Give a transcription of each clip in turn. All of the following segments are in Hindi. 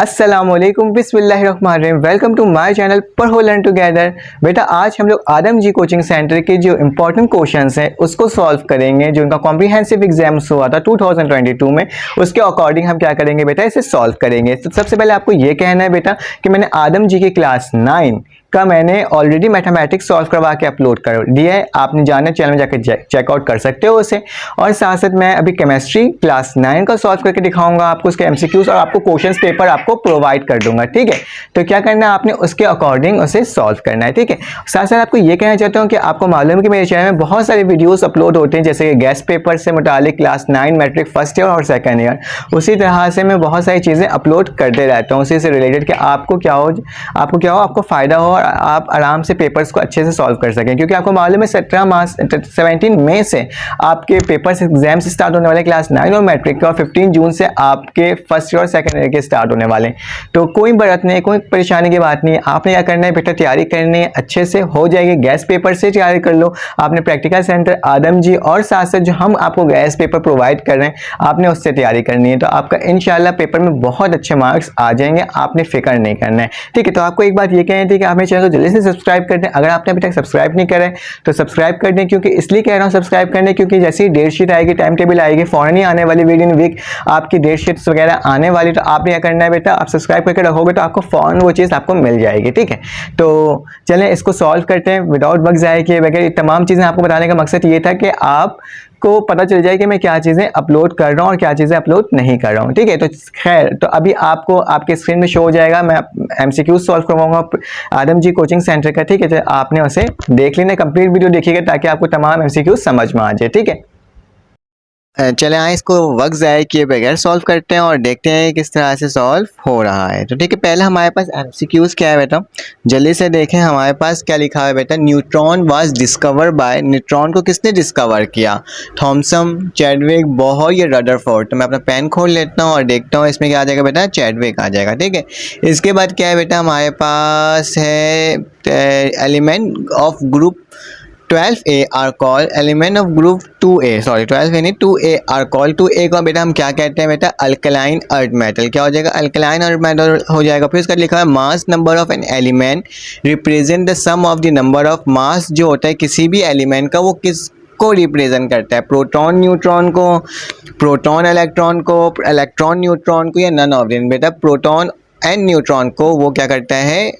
अस्सलामुअलैकुम बिस्मिल्लाहिर्रहमानिर्रहीम। वेलकम टू माय चैनल पढ़ो लर्न टुगेदर। बेटा आज हम लोग आदम जी कोचिंग सेंटर के जो इंपॉर्टेंट क्वेश्चंस हैं उसको सॉल्व करेंगे। जो उनका कॉम्प्रिहेंसिव एग्जाम्स हुआ था 2022 में, उसके अकॉर्डिंग हम क्या करेंगे बेटा, इसे सॉल्व करेंगे। तो सबसे पहले आपको ये कहना है बेटा कि मैंने आदम जी की क्लास 9 का मैंने ऑलरेडी मैथमेटिक्स सॉल्व करवा के अपलोड कर दिया है। आपने जाना चैनल में जाकर चेकआउट कर सकते हो उसे। और साथ साथ मैं अभी केमिस्ट्री क्लास 9 का सॉल्व करके दिखाऊंगा आपको, उसके एमसीक्यूज और आपको क्वेश्चंस पेपर आपको प्रोवाइड कर दूंगा। ठीक है, तो क्या करना है आपने उसके अकॉर्डिंग उसे सॉल्व करना है। ठीक है, साथ साथ आपको ये कहना चाहता हूँ कि आपको मालूम है कि मेरे चैनल में बहुत सारे वीडियोस अपलोड होते हैं, जैसे कि गेस्ट पेपर से मुतालिक क्लास 9 मैट्रिक फर्स्ट ईयर और सेकंड ईयर। उसी तरह से मैं बहुत सारी चीज़ें अपलोड करते रहता हूँ उसी से रिलेटेड, कि आपको क्या हो आपको फ़ायदा हो और आप आराम से पेपर्स को अच्छे से सॉल्व कर सकें। क्योंकि आपको मालूम है 17 मई से आपके पेपर्स एग्जाम्स स्टार्ट होने वाले क्लास 9 और मैट्रिक के, और 15 जून से आपके फर्स्ट ईयर और सेकंड ईयर के स्टार्ट होने वाले। तो कोई बरत नहीं, कोई परेशानी की बात नहीं है। आपने क्या करना है बेटा, तैयारी करनी है, अच्छे से हो जाएगी। गैस पेपर से तैयारी कर लो, आपने प्रैक्टिकल सेंटर आदम जी और साथ साथ जो हम आपको गैस पेपर प्रोवाइड कर रहे हैं आपने उससे तैयारी करनी है। तो आपका इंशाल्लाह पेपर में बहुत अच्छे मार्क्स आ जाएंगे, आपने फिक्र नहीं करना है। ठीक है, तो आपको एक बात ये कहनी थी कि आप मेरे चैनल को जल्दी से सब्सक्राइब कर दें। अगर आपने अभी तक सब्सक्राइब नहीं करा है तो सब्सक्राइब कर दें। क्योंकि इसलिए कह रहा हूँ सब्सक्राइब करने, क्योंकि जैसे ही डेट शीट आएगी, टाइम टेबल आएगी, फौरन ही आने वाली विद इन वीक आपकी डेट शीट्स वगैरह आने वाली। तो आपने क्या करना है बेटा, आप सब्सक्राइब करके रखोगे तो आपको फौरन वो चीज़ आपको मिल जाएगी। ठीक है, तो चलें इसको सॉल्व करते हैं विदाउट वक्त ज़ाया किए बगैर। तमाम चीज़ें आपको बताने का मकसद ये था कि आप को पता चल जाए कि मैं क्या चीज़ें अपलोड कर रहा हूँ और क्या चीज़ें अपलोड नहीं कर रहा हूँ। ठीक है, तो खैर, तो अभी आपको आपके स्क्रीन में शो हो जाएगा, मैं एमसीक्यूज सॉल्व करवाऊंगा आदम जी कोचिंग सेंटर का। ठीक है, तो आपने उसे देख लेना, कंप्लीट वीडियो देखिएगा ताकि आपको तमाम एमसीक्यूज समझ में आ जाए। ठीक है, चले आए इसको वक्त ज़ाया किए बगैर सॉल्व करते हैं और देखते हैं किस तरह से सॉल्व हो रहा है। तो ठीक है, पहले हमारे पास एमसीक्यूज क्या है बेटा, जल्दी से देखें हमारे पास क्या लिखा है बेटा। Neutron was discover by, neutron को किसने डिस्कवर किया, थॉमसन, चैडविक, बोहर या रदरफोर्ड। तो मैं अपना पेन खोल लेता हूँ और देखता हूँ इसमें क्या आ जाएगा बेटा, चैडविक आ जाएगा। ठीक है, इसके बाद क्या है बेटा, हमारे पास है element of group 12A are called element of group 2A, sorry 12A नहीं 2A are called। 2A को बेटा हम क्या कहते हैं बेटा, अल्कलाइन अर्थ मेटल। क्या हो जाएगा, अल्कलाइन अर्थ मेटल हो जाएगा। फिर इसका लिखा है mass number of an element represent the sum of the number of mass. जो होता है किसी भी एलिमेंट का वो किस को रिप्रेजेंट करता है, प्रोटॉन न्यूट्रॉन को, प्रोटॉन इलेक्ट्रॉन को, इलेक्ट्रॉन न्यूट्रॉन को, या नन ऑफ देम। बेटा प्रोटॉन एंड न्यूट्रॉन को वो क्या करता है,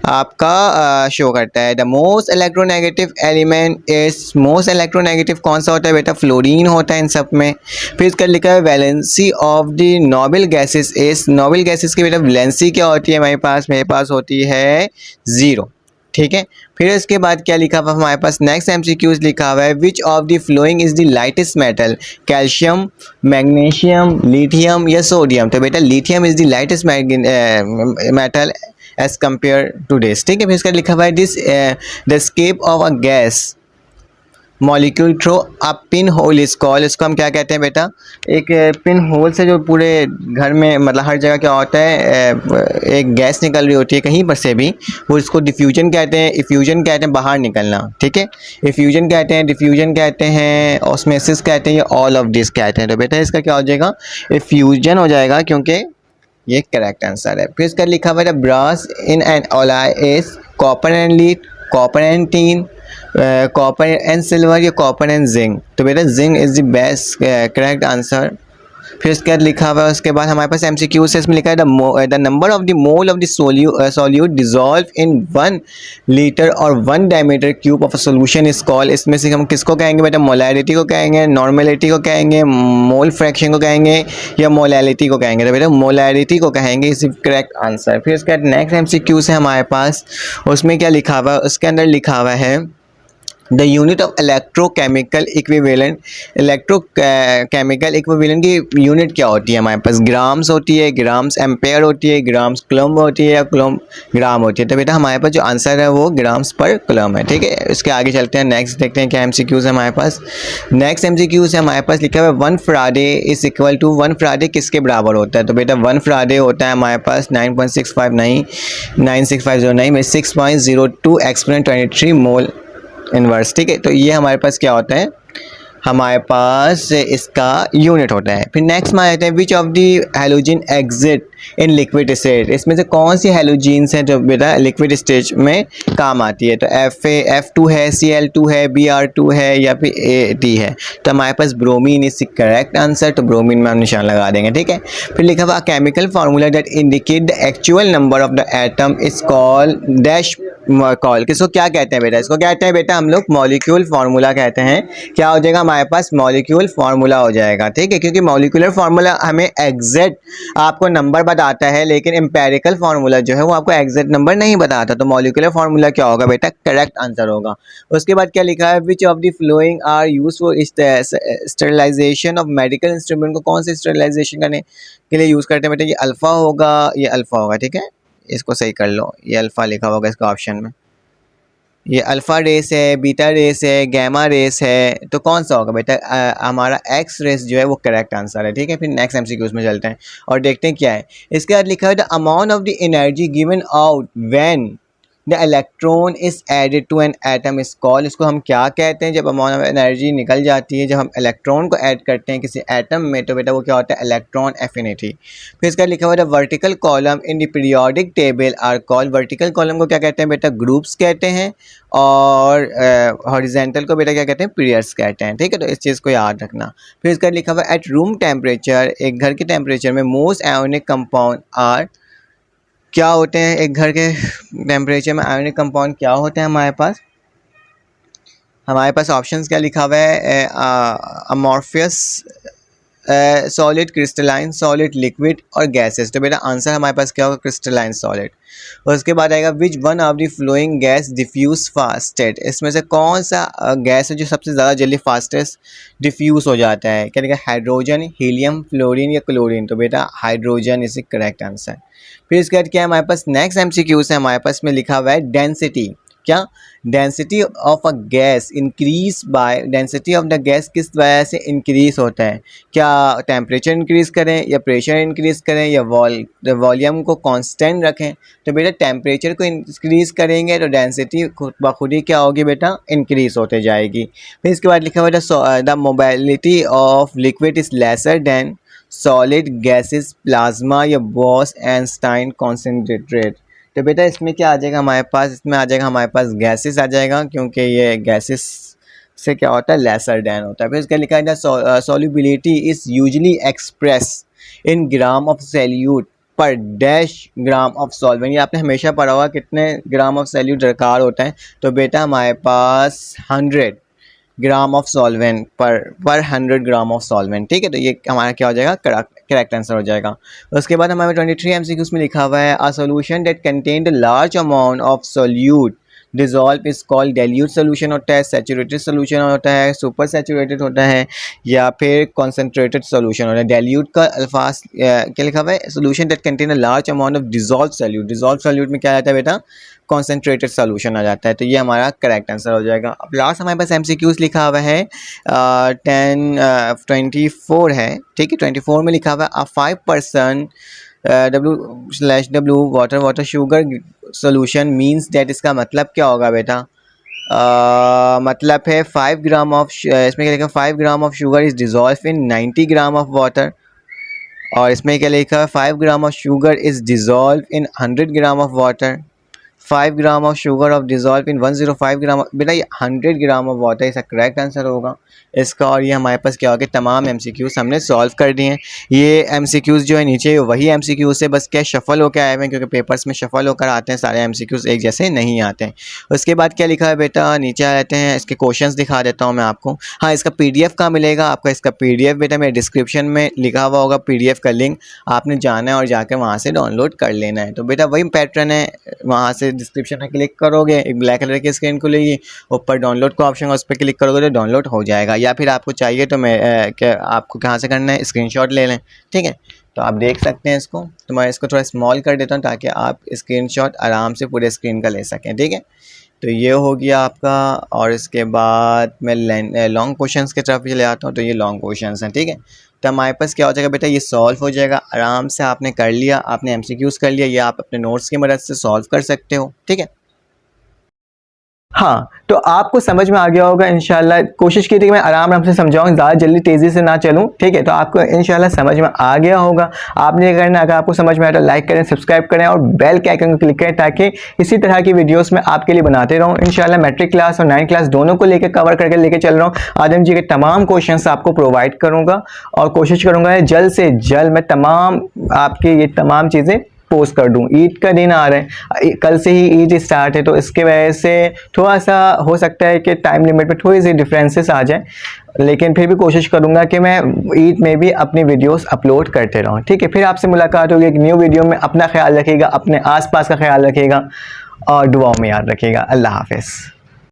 आपका शो करता है। The most electronegative element is, most electronegative कौन सा होता है बेटा, फ्लोरीन होता है इन सब में। फिर इसका लिखा है valency of the noble gases is, noble gases की बेटा वैलेंसी क्या होती है मेरे पास होती है 0। ठीक है, फिर इसके बाद क्या लिखा हुआ हमारे पास, नेक्स्ट एमसीक्यूज लिखा हुआ है which of the following is the lightest metal, calcium, magnesium, lithium या सोडियम। तो बेटा lithium is the lightest metal as compare to this. ठीक है, फिर इसका लिखा हुआ है this the escape of a gas molecule through a pin hole is called. इसको हम क्या कहते हैं बेटा, एक पिन होल से जो पूरे घर में मतलब हर जगह क्या होता है, एक गैस निकल रही होती है कहीं पर से भी, वो इसको डिफ्यूजन कहते हैं। इफ्यूजन कहते हैं बाहर निकलना। ठीक है, इफ्यूजन कहते हैं, डिफ्यूजन कहते हैं, ऑस्मोसिस कहते हैं, या ऑल ऑफ दिस कहते हैं। तो बेटा इसका क्या हो जाएगा, इफ्यूजन हो जाएगा, क्योंकि ये करेक्ट आंसर है। फिर इसका लिखा हुआ है brass in an alloy is copper and lead, copper and tin, copper and silver, या कॉपर एंड जिंक। तो बेटा zinc is the best correct answer. फिर इसके बाद लिखा हुआ है, उसके बाद हमारे पास एमसीक्यू से इसमें लिखा है the number of the mole of the solute dissolve in 1 litre और 1 diameter cube of a solution is called. इसमें से हम किसको कहेंगे बेटा, मोलैरिटी को कहेंगे, नॉर्मेलिटी को कहेंगे, मोल फ्रैक्शन को कहेंगे, या मोलैलिटी को कहेंगे। तो बेटा मोलैरिटी को कहेंगे, इज करेक्ट आंसर। फिर उसके बाद नेक्स्ट एमसीक्यू से हमारे पास, उसमें क्या लिखा हुआ है, उसके अंदर लिखा हुआ है the unit of electrochemical equivalent. Electrochemical equivalent की यूनिट क्या होती है हमारे पास, ग्राम्स होती है, ग्राम्स एम्पेयर होती है, ग्राम्स कूलम्ब होती है, या कूलम्ब ग्राम होती है। तो बेटा हमारे पास जो आंसर है वो ग्राम्स पर कूलम्ब है। ठीक है, इसके आगे चलते हैं, नेक्स्ट देखते हैं क्या एमसीक्यूज है हमारे पास। नेक्स्ट एमसीक्यूज है हमारे पास लिखा हुआ है 1 faraday is equal to, 1 faraday किसके बराबर होता है। तो बेटा 1 फराडे होता है हमारे पास 9.6509 में 6.02 एक्सपोनेंट 23 मोल इनवर्स। ठीक है, तो ये हमारे पास क्या होता है, हमारे पास इसका यूनिट होता है। फिर नेक्स्ट में आते हैं विच of the halogen exit in liquid state, इसमें से कौन सी हेलोजीन्स हैं जो बेटा लिक्विड स्टेज में काम आती है? तो F2 है, Cl2 है, Br2 है या फिर AT है। तो हमारे पास bromine is the correct answer, तो ब्रोमीन में हम निशान लगा देंगे, ठीक है। फिर लिखा हुआ chemical formula that indicate the actual number of the atom is called dash call, किसको क्या कहते हैं बेटा? इसको कहते हैं बेटा हम लोग मॉलिक्यूल फार्मूला कहते हैं। क्या हो जाएगा हमारे पास? मॉलिक्यूल फार्मूला हो जाएगा, ठीक है। क्योंकि मॉलिक्यूलर फार्मूला हमें एग्जैक्ट आपको नंबर बताता है, लेकिन एम्पेरिकल फार्मूला जो है वो आपको एग्जैक्ट नंबर नहीं बताता। तो मॉलिक्यूलर फार्मूला क्या होगा बेटा? करेक्ट आंसर होगा। उसके बाद क्या लिखा है? Which of the following are use for sterilisation of medical instrument, को कौन से स्टेरिलाइजेशन करने के लिए यूज करते हैं बेटा? ये अल्फा होगा, ये अल्फा होगा, ठीक है। इसको सही कर लो, ये अल्फा लिखा होगा इसका ऑप्शन में। ये अल्फा रेस है, बीटा रेस है, गैमा रेस है, तो कौन सा होगा बेटा? हमारा एक्स रेस जो है वो करेक्ट आंसर है, ठीक है। फिर नेक्स्ट एमसीक्यूज में चलते हैं और देखते हैं क्या है। इसके बाद लिखा है the amount of the energy given out when the electron is added to an atom is called, इसको हम क्या कहते हैं? जब अमाउंट ऑफ एनर्जी निकल जाती है, जब हम इलेक्ट्रॉन को ऐड करते हैं किसी एटम में, तो बेटा वो क्या होता है? Electron affinity. फिर इसका लिखा हुआ है vertical column in the periodic table are called, vertical column को क्या कहते हैं बेटा? ग्रुप्स कहते हैं, और हॉरिजेंटल को बेटा क्या कहते हैं? पीरियड्स कहते हैं, ठीक है। तो इस चीज़ को याद रखना। फिर इसका लिखा हुआ है एट रूम टेम्परेचर, एक घर के टेम्परेचर में मोस्ट आयोनिक कंपाउंड आर, क्या होते हैं एक घर के टेम्परेचर में आयोनिक कंपाउंड क्या होते हैं हमारे पास? हमारे पास ऑप्शंस क्या लिखा हुआ है? Amorphous, solid, crystalline solid, liquid और गैसेस। तो बेटा आंसर हमारे पास क्या होगा? Crystalline solid. उसके बाद आएगा which one of the following gas diffuse fastest, इसमें से कौन सा गैस है जो सबसे ज़्यादा जल्दी फास्टेस्ट डिफ्यूज हो जाता है? क्या लिखा? हाइड्रोजन, हीलियम, फ्लोरीन या क्लोरीन। तो बेटा hydrogen is the correct answer. फिर इसके बाद क्या है हमारे पास? नेक्स्ट एमसीक्यूज है हमारे पास में लिखा हुआ है डेंसिटी। क्या? Density of a gas increase by, density of the gas किस वजह से इंक्रीज होता है? क्या टेम्परेचर इंक्रीज करें या प्रेशर इंक्रीज करें या वॉल्यूम को कांस्टेंट रखें? तो बेटा टेम्परेचर को इंक्रीज करेंगे तो डेंसिटी खुद ही क्या होगी बेटा? इंक्रीज होते जाएगी। फिर इसके बाद लिखा हुआ है the mobility of liquid is lesser than solid gases, plasma या बॉस-आइंस्टाइन कॉन्सेंट्रेट। तो बेटा इसमें क्या आ जाएगा हमारे पास? इसमें आ जाएगा हमारे पास गैसेस आ जाएगा, क्योंकि ये गैसेस से क्या होता है? लेसर देन होता है। फिर इसका लिखा है solubility is usually express in gram of salute पर डैश ग्राम ऑफ सॉल्वेंट। ये आपने हमेशा पढ़ा होगा कितने ग्राम ऑफ सैल्यूट दरकार होता है? तो बेटा हमारे पास 100 ग्राम ऑफ सॉल्वेंट पर 100 ग्राम ऑफ सॉल्वेंट, ठीक है। तो ये हमारा क्या हो जाएगा? करेक्ट आंसर हो जाएगा। उसके बाद हमारे 23 एमसीक्यूज में लिखा हुआ है a solution that contained large amount of solute dissolve is called dilute solution होता है, सैचुरेटेड सोल्यूशन होता है, सुपर सैचुरेटेड होता है या फिर कॉन्सेंट्रेटेड सोल्यूशन होता है। डेल्यूट का अल्फाज क्या लिखा हुआ है? Solution that contain a large amount of dissolve solute, dissolve solute में क्या आता है बेटा? कॉन्सेंट्रेटेड सोल्यूशन आ जाता है। तो ये हमारा करेक्ट आंसर हो जाएगा। अब लास्ट हमारे पास एमसीक्यूज लिखा हुआ है 24 है, ठीक है। 24 में लिखा हुआ है 5% W/W water sugar solution means that, इसका मतलब क्या होगा बेटा? मतलब है 5 ग्राम ऑफ, इसमें क्या लिखा? 5 gram of sugar is dissolve in 90 gram of water, और इसमें क्या लिखा है? 5 gram of sugar is dissolve in 100 gram of water, 5 gram of sugar of dissolve in 105 ग्राम। बेटा ये 100 ग्राम ऑफ वाटर इसका करेक्ट आंसर होगा इसका। और ये हमारे पास क्या हो गया? तमाम एमसीक्यूज हमने सॉल्व कर दिए हैं। ये एमसीक्यूज जो है नीचे वही एमसीक्यूज से बस क्या शफल होकर आए हुए हैं, क्योंकि पेपर्स में शफल होकर आते हैं, सारे एमसीक्यूज एक जैसे नहीं आते हैं। उसके बाद क्या लिखा है बेटा? नीचे आ जाते हैं, इसके क्वेश्चन दिखा देता हूँ मैं आपको। हाँ, इसका PDF कहाँ मिलेगा आपका? इसका PDF बेटा मेरे डिस्क्रिप्शन में लिखा हुआ होगा, PDF का लिंक आपने जाना है और जाकर वहाँ से डाउनलोड कर लेना है। तो बेटा वही पैटर्न है, वहाँ से डिस्क्रिप्शन में क्लिक करोगे, एक ब्लैक कलर की स्क्रीन खुलेगी, ऊपर डाउनलोड का ऑप्शन है, उस पर क्लिक करोगे तो डाउनलोड हो जाएगा। या फिर आपको चाहिए तो मैं आपको कहाँ से करना है? स्क्रीनशॉट ले लें, ठीक है। तो आप देख सकते हैं इसको, तो मैं इसको थोड़ा स्मॉल कर देता हूँ ताकि आप स्क्रीनशॉट आराम से पूरे स्क्रीन का ले सकें, ठीक है। तो ये हो गया आपका, और इसके बाद मैं लॉन्ग क्वेश्चंस की तरफ चले आता हूँ। तो ये लॉन्ग क्वेश्चंस हैं, ठीक है। तो हमारे पास क्या हो जाएगा बेटा? ये सॉल्व हो जाएगा आराम से, आपने कर लिया, आपने एमसीक्यूज कर लिया, ये आप अपने नोट्स की मदद से सॉल्व कर सकते हो, ठीक है। हाँ, तो आपको समझ में आ गया होगा इंशाल्लाह। कोशिश की थी कि मैं आराम से समझाऊँ, ज़्यादा जल्दी तेज़ी से ना चलूँ, ठीक है। तो आपको इंशाल्लाह समझ में आ गया होगा। आपने ये करना, अगर आपको समझ में आया तो लाइक करें, सब्सक्राइब करें और बेल के आइकन को क्लिक करें, ताकि इसी तरह की वीडियोस मैं आपके लिए बनाते रहूँ। इंशाल्लाह मैट्रिक क्लास और 9th क्लास दोनों को लेकर कवर करके लेके चल रहा हूँ। आदम जी के तमाम क्वेश्चन आपको प्रोवाइड करूँगा और कोशिश करूँगा जल्द से जल्द मैं तमाम आपकी ये तमाम चीज़ें पोस्ट कर दूं। ईद का दिन आ रहा है, कल से ही ईद स्टार्ट है, तो इसके वजह से थोड़ा सा हो सकता है कि टाइम लिमिट में थोड़ी सी डिफरेंसेस आ जाए, लेकिन फिर भी कोशिश करूंगा कि मैं ईद में भी अपनी वीडियोस अपलोड करते रहूं, ठीक है। फिर आपसे मुलाकात होगी एक न्यू वीडियो में। अपना ख्याल रखिएगा, अपने आसपास का ख्याल रखिएगा और दुआओं में याद रखिएगा। अल्लाह हाफिज़।